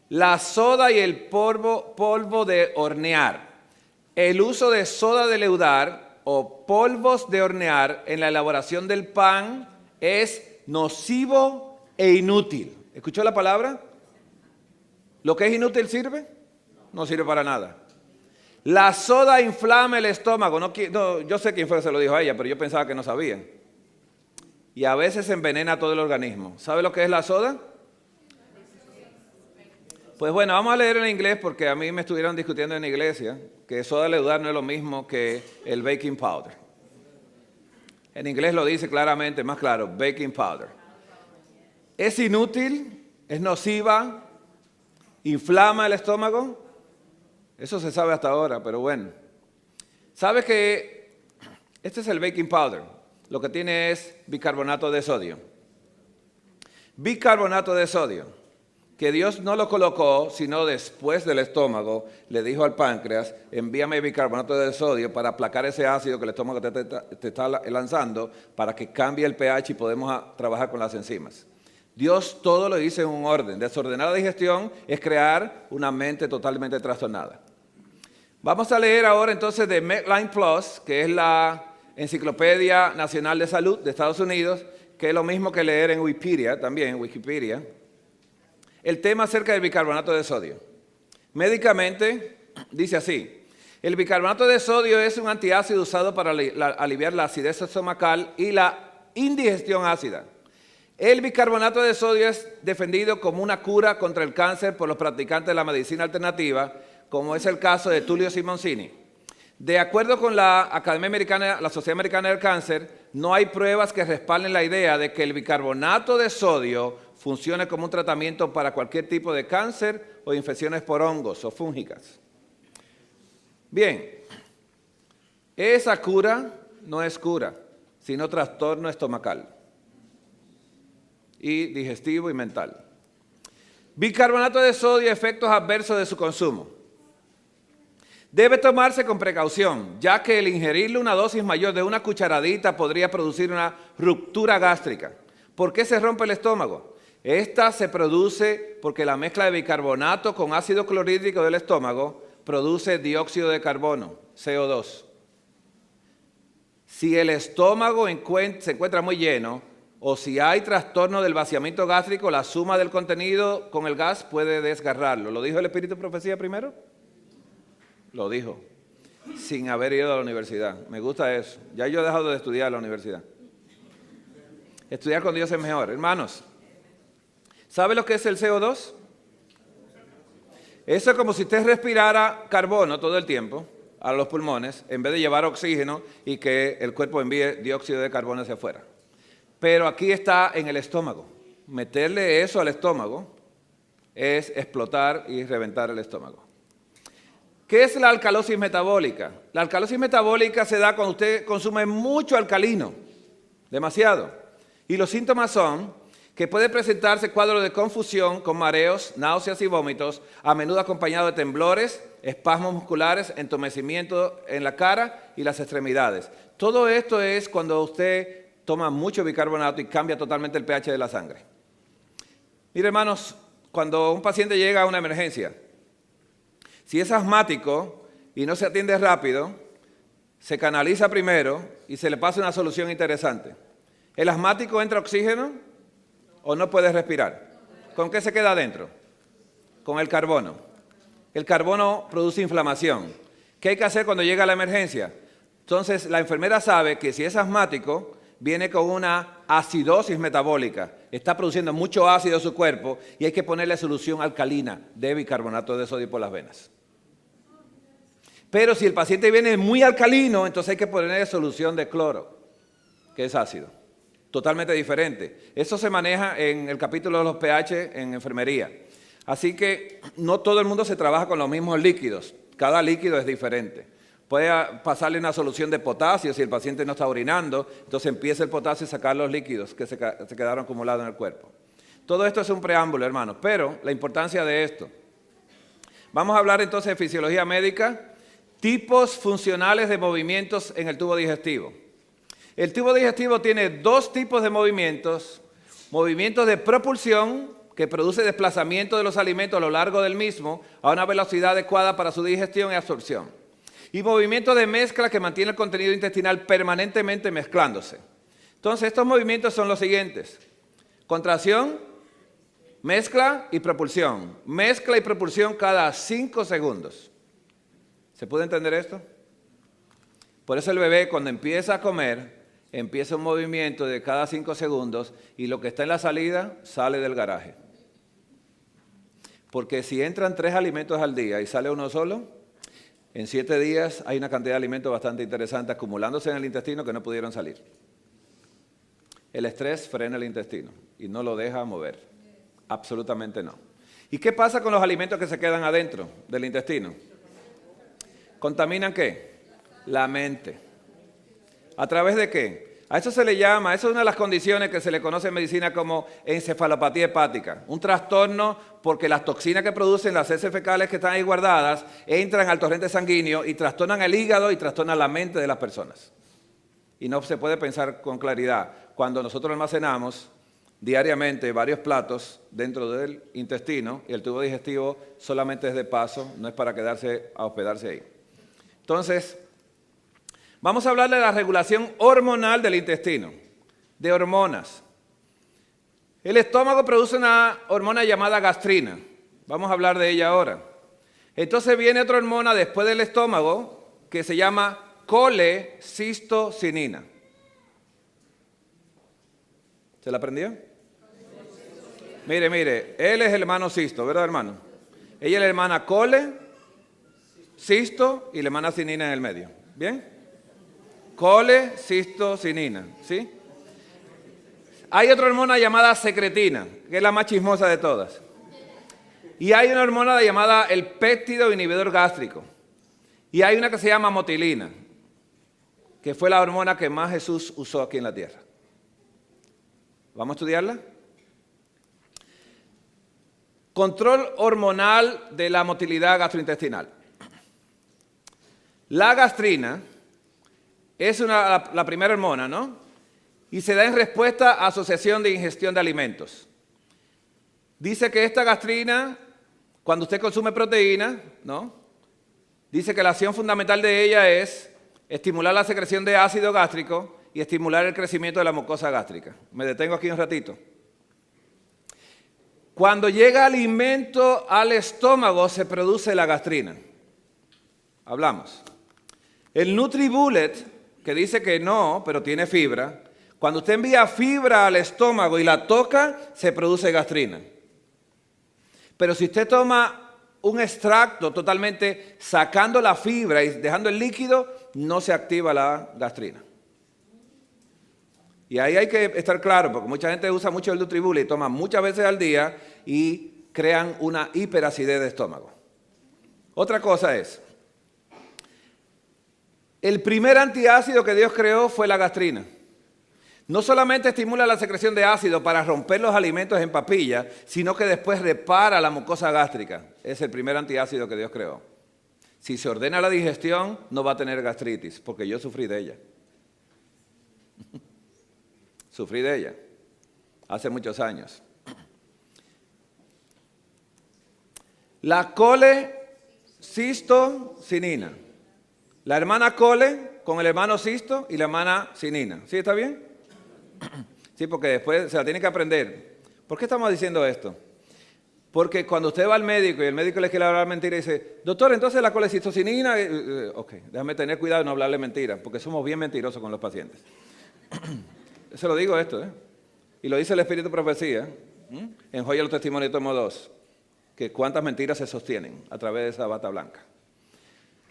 La soda y el polvo de hornear. El uso de soda de leudar o polvos de hornear en la elaboración del pan es nocivo e inútil. ¿Escuchó la palabra? ¿Lo que es inútil sirve? No sirve para nada. La soda inflama el estómago. No, yo sé quién fue que se lo dijo a ella, pero yo pensaba que no sabía. Y a veces envenena todo el organismo. ¿Sabe lo que es la soda? Pues bueno, vamos a leer en inglés porque a mí me estuvieron discutiendo en la iglesia que soda de leudar no es lo mismo que el baking powder. En inglés lo dice claramente, más claro, baking powder. Es inútil, es nociva, inflama el estómago. Eso se sabe hasta ahora, pero bueno. ¿Sabes que este es el baking powder? Lo que tiene es bicarbonato de sodio. Bicarbonato de sodio. Que Dios no lo colocó, sino después del estómago, le dijo al páncreas, envíame bicarbonato de sodio para aplacar ese ácido que el estómago te está lanzando, para que cambie el pH y podemos trabajar con las enzimas. Dios todo lo hizo en un orden. Desordenar la digestión es crear una mente totalmente trastornada. Vamos a leer ahora entonces de Medline Plus, que es la Enciclopedia Nacional de Salud de Estados Unidos, que es lo mismo que leer en Wikipedia, también Wikipedia. El tema acerca del bicarbonato de sodio. Médicamente, dice así, el bicarbonato de sodio es un antiácido usado para aliviar la acidez estomacal y la indigestión ácida. El bicarbonato de sodio es defendido como una cura contra el cáncer por los practicantes de la medicina alternativa, como es el caso de Tullio Simoncini. De acuerdo con la Sociedad Americana del Cáncer, no hay pruebas que respalden la idea de que el bicarbonato de sodio funcione como un tratamiento para cualquier tipo de cáncer o infecciones por hongos o fúngicas. Bien, esa cura no es cura, sino trastorno estomacal y digestivo y mental. Bicarbonato de sodio, efectos adversos de su consumo. Debe tomarse con precaución, ya que el ingerirle una dosis mayor de una cucharadita podría producir una ruptura gástrica. ¿Por qué se rompe el estómago? Esta se produce porque la mezcla de bicarbonato con ácido clorhídrico del estómago produce dióxido de carbono, CO2. Si el estómago se encuentra muy lleno o si hay trastorno del vaciamiento gástrico, la suma del contenido con el gas puede desgarrarlo. ¿Lo dijo el Espíritu de Profecía primero? Lo dijo, sin haber ido a la universidad. Me gusta eso. Ya yo he dejado de estudiar en la universidad. Estudiar con Dios es mejor. Hermanos, ¿sabe lo que es el CO2? Eso es como si usted respirara carbono todo el tiempo a los pulmones, en vez de llevar oxígeno y que el cuerpo envíe dióxido de carbono hacia afuera. Pero aquí está en el estómago. Meterle eso al estómago es explotar y reventar el estómago. ¿Qué es la alcalosis metabólica? La alcalosis metabólica se da cuando usted consume mucho alcalino, demasiado. Y los síntomas son que puede presentarse cuadros de confusión con mareos, náuseas y vómitos, a menudo acompañado de temblores, espasmos musculares, entumecimiento en la cara y las extremidades. Todo esto es cuando usted toma mucho bicarbonato y cambia totalmente el pH de la sangre. Mire, hermanos, cuando un paciente llega a una emergencia, si es asmático y no se atiende rápido, se canaliza primero y se le pasa una solución interesante. ¿El asmático entra oxígeno o no puede respirar? ¿Con qué se queda adentro? Con el carbono. El carbono produce inflamación. ¿Qué hay que hacer cuando llega la emergencia? Entonces, la enfermera sabe que si es asmático, viene con una acidosis metabólica. Está produciendo mucho ácido en su cuerpo y hay que ponerle solución alcalina de bicarbonato de sodio por las venas. Pero si el paciente viene muy alcalino, entonces hay que ponerle solución de cloro, que es ácido. Totalmente diferente. Eso se maneja en el capítulo de los pH en enfermería. Así que no todo el mundo se trabaja con los mismos líquidos. Cada líquido es diferente. puede pasarle una solución de potasio si el paciente no está orinando, entonces empieza el potasio a sacar los líquidos que se quedaron acumulados en el cuerpo. Todo esto es un preámbulo, hermanos, pero la importancia de esto. Vamos a hablar entonces de fisiología médica, tipos funcionales de movimientos en el tubo digestivo. El tubo digestivo tiene dos tipos de movimientos de propulsión, que produce desplazamiento de los alimentos a lo largo del mismo a una velocidad adecuada para su digestión y absorción. Y movimiento de mezcla que mantiene el contenido intestinal permanentemente mezclándose. Entonces, estos movimientos son los siguientes: contracción, mezcla y propulsión. Mezcla y propulsión cada 5 segundos. ¿Se puede entender esto? Por eso el bebé, cuando empieza a comer, empieza un movimiento de cada 5 segundos y lo que está en la salida sale del garaje. Porque si entran 3 alimentos al día y sale uno solo, en 7 días hay una cantidad de alimentos bastante interesante acumulándose en el intestino que no pudieron salir. El estrés frena el intestino y no lo deja mover. Absolutamente no. ¿Y qué pasa con los alimentos que se quedan adentro del intestino? ¿Contaminan qué? La mente. ¿A través de qué? A eso se le llama, eso es una de las condiciones que se le conoce en medicina como encefalopatía hepática. Un trastorno porque las toxinas que producen las heces fecales que están ahí guardadas entran al torrente sanguíneo y trastornan el hígado y trastornan la mente de las personas. Y no se puede pensar con claridad. Cuando nosotros almacenamos diariamente varios platos dentro del intestino y el tubo digestivo solamente es de paso, no es para quedarse a hospedarse ahí. Entonces, vamos a hablar de la regulación hormonal del intestino, de hormonas. El estómago produce una hormona llamada gastrina. Vamos a hablar de ella ahora. Entonces viene otra hormona después del estómago que se llama colecistocinina. ¿Se la aprendió? Mire, él es el hermano cisto, ¿verdad, hermano? Ella es la hermana cole, cisto y la hermana cinina en el medio. ¿Bien? Colecistocinina, ¿sí? Hay otra hormona llamada secretina, que es la más chismosa de todas. Y hay una hormona llamada el péptido inhibidor gástrico. Y hay una que se llama motilina, que fue la hormona que más Jesús usó aquí en la tierra. ¿Vamos a estudiarla? Control hormonal de la motilidad gastrointestinal. La gastrina es la primera hormona, ¿no? Y se da en respuesta a asociación de ingestión de alimentos. Dice que esta gastrina, cuando usted consume proteína, ¿no? Dice que la acción fundamental de ella es estimular la secreción de ácido gástrico y estimular el crecimiento de la mucosa gástrica. Me detengo aquí un ratito. Cuando llega alimento al estómago se produce la gastrina. Hablamos. El NutriBullet, que dice que no, pero tiene fibra, cuando usted envía fibra al estómago y la toca, se produce gastrina. Pero si usted toma un extracto totalmente sacando la fibra y dejando el líquido, no se activa la gastrina. Y ahí hay que estar claro, porque mucha gente usa mucho el NutriBullet y toma muchas veces al día y crean una hiperacidez de estómago. Otra cosa es, el primer antiácido que Dios creó fue la gastrina. No solamente estimula la secreción de ácido para romper los alimentos en papilla, sino que después repara la mucosa gástrica. Es el primer antiácido que Dios creó. Si se ordena la digestión, no va a tener gastritis, porque yo sufrí de ella. Sufrí de ella hace muchos años. La colecistocinina. La hermana cole con el hermano cisto y la hermana cinina. ¿Sí está bien? Sí, porque después se la tiene que aprender. ¿Por qué estamos diciendo esto? Porque cuando usted va al médico y el médico le quiere hablar mentira y dice, doctor, entonces la colecistocinina, ok, déjame tener cuidado de no hablarle mentira, porque somos bien mentirosos con los pacientes. Se lo digo esto, y lo dice el Espíritu de Profecía, en Joya de los Testimonios, tomo 2, que cuántas mentiras se sostienen a través de esa bata blanca.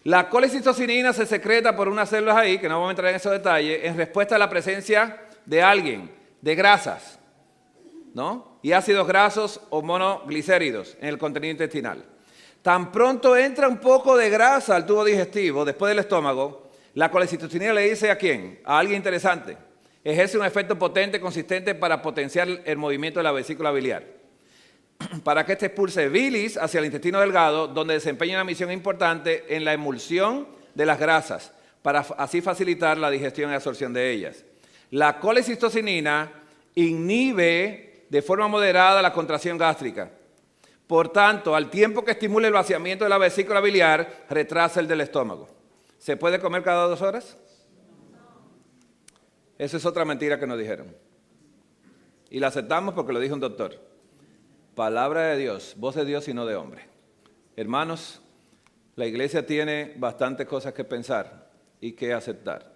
La colecistocinina se secreta por unas células ahí, que no vamos a entrar en esos detalles, en respuesta a la presencia de alguien, de grasas, ¿no? Y ácidos grasos o monoglicéridos en el contenido intestinal. Tan pronto entra un poco de grasa al tubo digestivo, después del estómago, la colecistocinina le dice ¿a quién? A alguien interesante. Ejerce un efecto potente, consistente para potenciar el movimiento de la vesícula biliar, para que éste expulse bilis hacia el intestino delgado, donde desempeña una misión importante en la emulsión de las grasas, para así facilitar la digestión y absorción de ellas. La colecistocinina inhibe de forma moderada la contracción gástrica. Por tanto, al tiempo que estimula el vaciamiento de la vesícula biliar, retrasa el del estómago. ¿Se puede comer cada 2 horas? Esa es otra mentira que nos dijeron. Y la aceptamos porque lo dijo un doctor. Palabra de Dios, voz de Dios y no de hombre. Hermanos, la iglesia tiene bastantes cosas que pensar y que aceptar.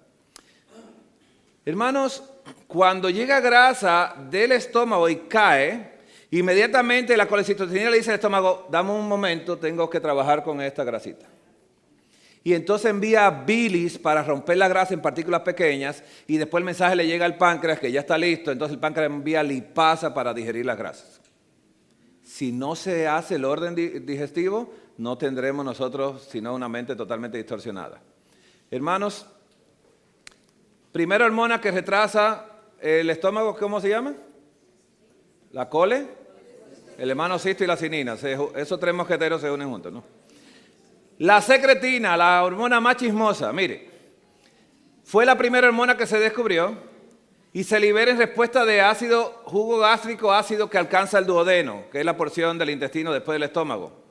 Hermanos, cuando llega grasa del estómago y cae, inmediatamente la colecistocinina le dice al estómago, dame un momento, tengo que trabajar con esta grasita. Y entonces envía bilis para romper la grasa en partículas pequeñas y después el mensaje le llega al páncreas que ya está listo, entonces el páncreas envía lipasa para digerir las grasas. Si no se hace el orden digestivo, no tendremos nosotros sino una mente totalmente distorsionada. Hermanos, primera hormona que retrasa el estómago, ¿cómo se llama? La cole, el hermano cisto y la cinina. Esos 3 mosqueteros se unen juntos, ¿no? La secretina, la hormona más chismosa, mire, fue la primera hormona que se descubrió y se libera en respuesta de ácido, jugo gástrico ácido que alcanza el duodeno, que es la porción del intestino después del estómago.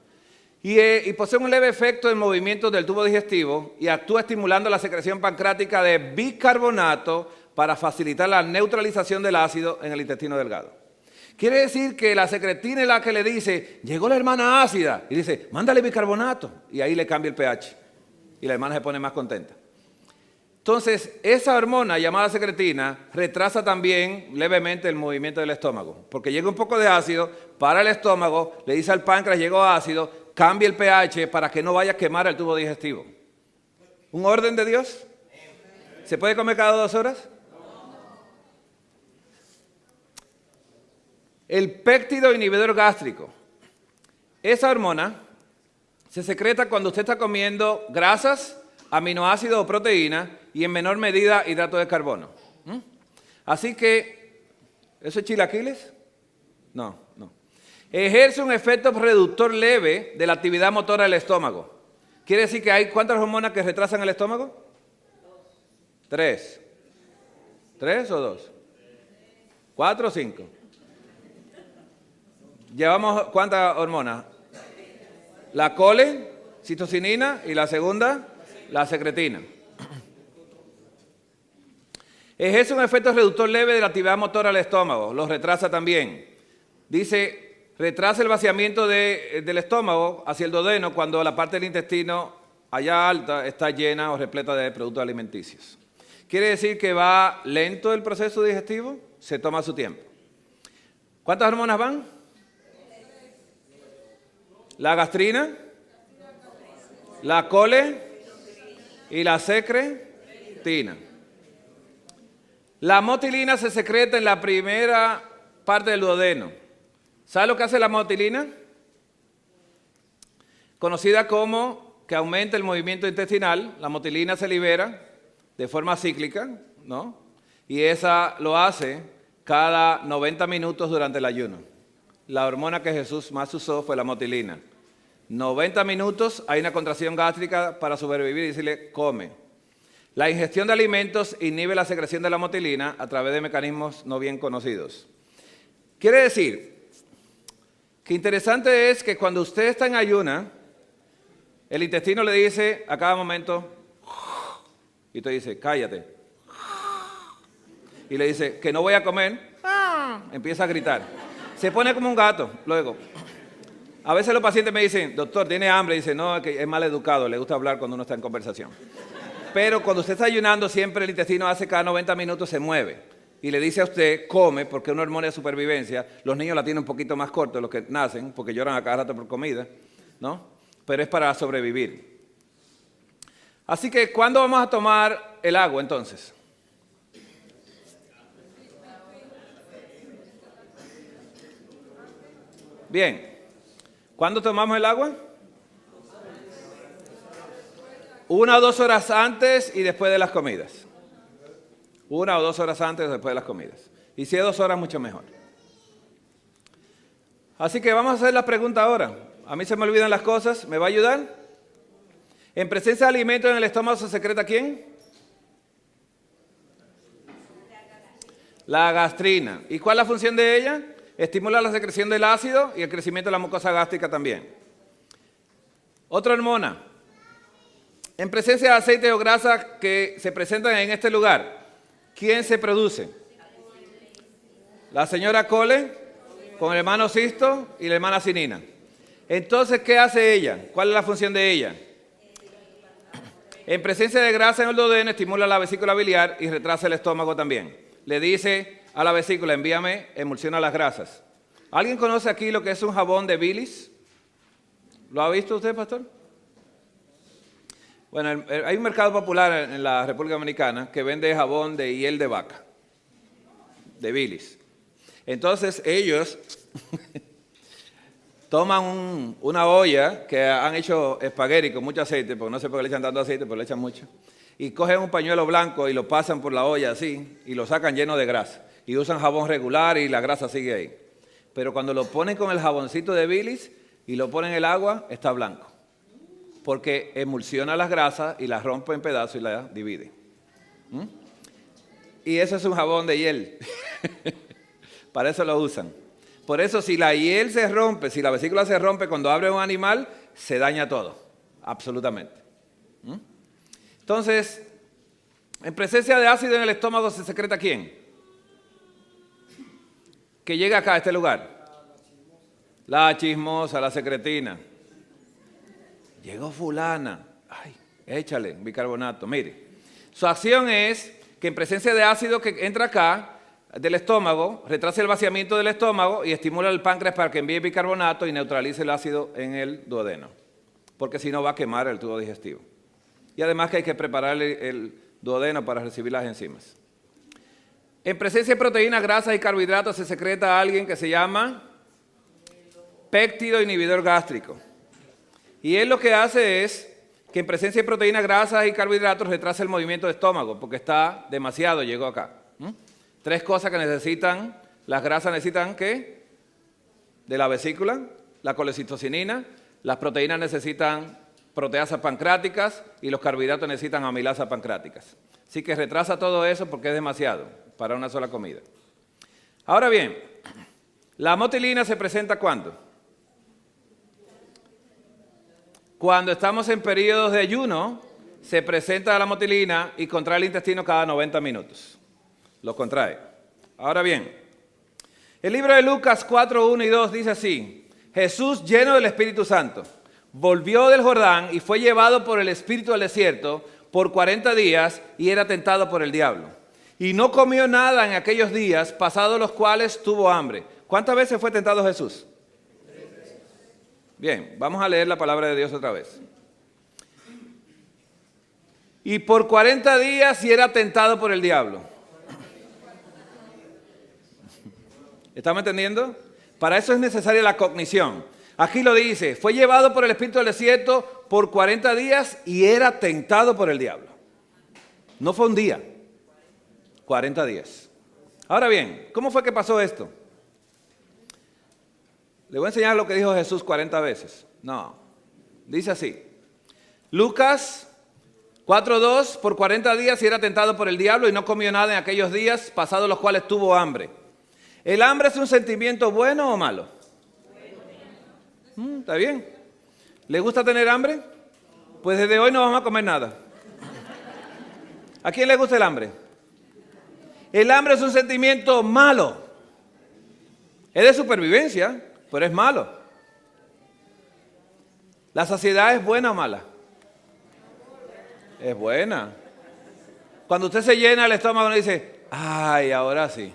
Y posee un leve efecto en movimientos del tubo digestivo y actúa estimulando la secreción pancreática de bicarbonato para facilitar la neutralización del ácido en el intestino delgado. Quiere decir que la secretina es la que le dice, llegó la hermana ácida, y dice, mándale bicarbonato, y ahí le cambia el pH, y la hermana se pone más contenta. Entonces, esa hormona llamada secretina retrasa también levemente el movimiento del estómago, porque llega un poco de ácido para el estómago, le dice al páncreas, llegó ácido, cambia el pH para que no vaya a quemar el tubo digestivo. ¿Un orden de Dios? ¿Se puede comer cada 2 horas? El péptido inhibidor gástrico. Esa hormona se secreta cuando usted está comiendo grasas, aminoácidos o proteínas y en menor medida hidratos de carbono. Así que, ¿eso es chilaquiles? No. Ejerce un efecto reductor leve de la actividad motora del estómago. ¿Quiere decir que hay cuántas hormonas que retrasan el estómago? 3. ¿3 o 2? 4 o 5. ¿Llevamos cuántas hormonas? La colecistocinina y la segunda, la secretina. Ejerce un efecto reductor leve de la actividad motora del estómago, los retrasa también. Dice, retrasa el vaciamiento del estómago hacia el duodeno cuando la parte del intestino allá alta está llena o repleta de productos alimenticios. ¿Quiere decir que va lento el proceso digestivo? Se toma su tiempo. ¿Cuántas hormonas van? La gastrina, la cole y la secretina. La motilina se secreta en la primera parte del duodeno. ¿Sabe lo que hace la motilina? Conocida como que aumenta el movimiento intestinal. La motilina se libera de forma cíclica, ¿no? Y esa lo hace cada 90 minutos durante el ayuno. La hormona que Jesús más usó fue la motilina. 90 minutos, hay una contracción gástrica para sobrevivir y decirle, come. La ingestión de alimentos inhibe la secreción de la motilina a través de mecanismos no bien conocidos. Quiere decir que interesante es que cuando usted está en ayuna, el intestino le dice a cada momento, y usted dice, cállate. Y le dice, que no voy a comer, empieza a gritar. Se pone como un gato, luego. A veces los pacientes me dicen, doctor, ¿tiene hambre? Y dice, no, que es mal educado, le gusta hablar cuando uno está en conversación. Pero cuando usted está ayunando, siempre el intestino hace cada 90 minutos, se mueve. Y le dice a usted, come, porque es una hormona de supervivencia. Los niños la tienen un poquito más corta, los que nacen, porque lloran a cada rato por comida, ¿no? Pero es para sobrevivir. Así que, ¿cuándo vamos a tomar el agua, entonces? Bien, ¿cuándo tomamos el agua? 1 o 2 horas antes y después de las comidas. 1 o 2 horas antes y después de las comidas. Y si es 2 horas, mucho mejor. Así que vamos a hacer la pregunta ahora. A mí se me olvidan las cosas. ¿Me va a ayudar? En presencia de alimentos en el estómago se secreta ¿quién? La gastrina. ¿Y cuál es la función de ella? Estimula la secreción del ácido y el crecimiento de la mucosa gástrica también. Otra hormona. En presencia de aceite o grasa que se presentan en este lugar, ¿quién se produce? La señora Cole con el hermano Cisto y la hermana Cinina. Entonces, ¿qué hace ella? ¿Cuál es la función de ella? En presencia de grasa en el duodeno estimula la vesícula biliar y retrasa el estómago también. Le dice a la vesícula, envíame, emulsiona las grasas. ¿Alguien conoce aquí lo que es un jabón de bilis? ¿Lo ha visto usted, pastor? Bueno, hay un mercado popular en la República Dominicana que vende jabón de hiel de vaca, de bilis. Entonces ellos toman una olla que han hecho espagueti con mucho aceite, porque no sé por qué le echan tanto aceite, pero le echan mucho. Y cogen un pañuelo blanco y lo pasan por la olla así y lo sacan lleno de grasa. Y usan jabón regular y la grasa sigue ahí. Pero cuando lo ponen con el jaboncito de bilis y lo ponen en el agua, está blanco. Porque emulsiona las grasas y las rompe en pedazos y las divide. Y eso es un jabón de hiel. Para eso lo usan. Por eso si la hiel se rompe, si la vesícula se rompe cuando abre un animal, se daña todo. Absolutamente. Entonces, en presencia de ácido en el estómago se secreta ¿quién? Que llega acá a este lugar. La chismosa, la secretina. Llegó fulana. Ay, échale bicarbonato. Mire, su acción es que en presencia de ácido que entra acá del estómago, retrasa el vaciamiento del estómago y estimula el páncreas para que envíe bicarbonato y neutralice el ácido en el duodeno. Porque si no va a quemar el tubo digestivo. Y además que hay que preparar el duodeno para recibir las enzimas. En presencia de proteínas, grasas y carbohidratos se secreta alguien que se llama péptido inhibidor gástrico. Y él lo que hace es que en presencia de proteínas, grasas y carbohidratos retrasa el movimiento del estómago porque está demasiado, llegó acá. 3 cosas que necesitan, las grasas necesitan ¿qué? De la vesícula, la colecistocinina, las proteínas necesitan proteasas pancreáticas y los carbohidratos necesitan amilasas pancreáticas. Así que retrasa todo eso porque es demasiado para una sola comida. Ahora bien, la motilina se presenta ¿cuándo? Cuando estamos en periodos de ayuno, se presenta la motilina y contrae el intestino cada 90 minutos. Lo contrae. Ahora bien, el libro de Lucas 4, 1 y 2 dice así: Jesús, lleno del Espíritu Santo, volvió del Jordán y fue llevado por el Espíritu al desierto por 40 días y era tentado por el diablo. Y no comió nada en aquellos días, pasados los cuales tuvo hambre. ¿Cuántas veces fue tentado Jesús? 3 veces. Bien, vamos a leer la palabra de Dios otra vez. Y por 40 días y era tentado por el diablo. ¿Estamos entendiendo? Para eso es necesaria la cognición. Aquí lo dice, fue llevado por el Espíritu al desierto por 40 días y era tentado por el diablo. No fue un día, 40 días. Ahora bien, ¿cómo fue que pasó esto? Le voy a enseñar lo que dijo Jesús 40 veces. No, dice así. Lucas 4:2, por 40 días y era tentado por el diablo y no comió nada en aquellos días, pasados los cuales tuvo hambre. ¿El hambre es un sentimiento bueno o malo? ¿Está bien? ¿Le gusta tener hambre? Pues desde hoy no vamos a comer nada. ¿A quién le gusta el hambre? El hambre es un sentimiento malo. Es de supervivencia, pero es malo. ¿La saciedad es buena o mala? Es buena. Cuando usted se llena el estómago y dice, ay, ahora sí.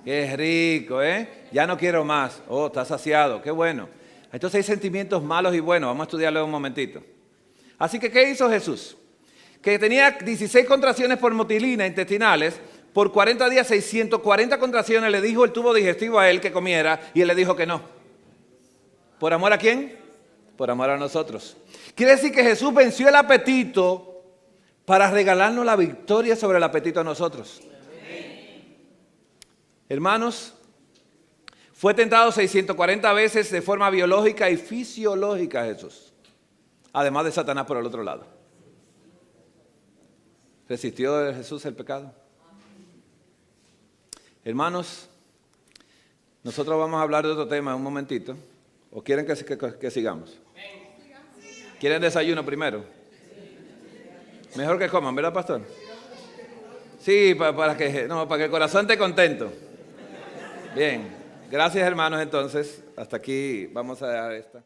Qué rico, ¿eh? Ya no quiero más. Oh, está saciado, qué bueno. Entonces hay sentimientos malos y buenos. Vamos a estudiarlo un momentito. Así que, ¿qué hizo Jesús? Que tenía 16 contracciones por motilina intestinales. Por 40 días, 640 contracciones. Le dijo el tubo digestivo a él que comiera y él le dijo que no. ¿Por amor a quién? por amor a nosotros. Quiere decir que Jesús venció el apetito para regalarnos la victoria sobre el apetito a nosotros. Hermanos, fue tentado 640 veces de forma biológica y fisiológica Jesús. Además de Satanás por el otro lado. ¿Resistió Jesús el pecado? Hermanos, nosotros vamos a hablar de otro tema en un momentito. ¿O quieren que sigamos? ¿Quieren desayuno primero? Mejor que coman, ¿verdad, pastor? Sí, para que el corazón esté contento. Bien, gracias hermanos entonces. Hasta aquí vamos a dar esta.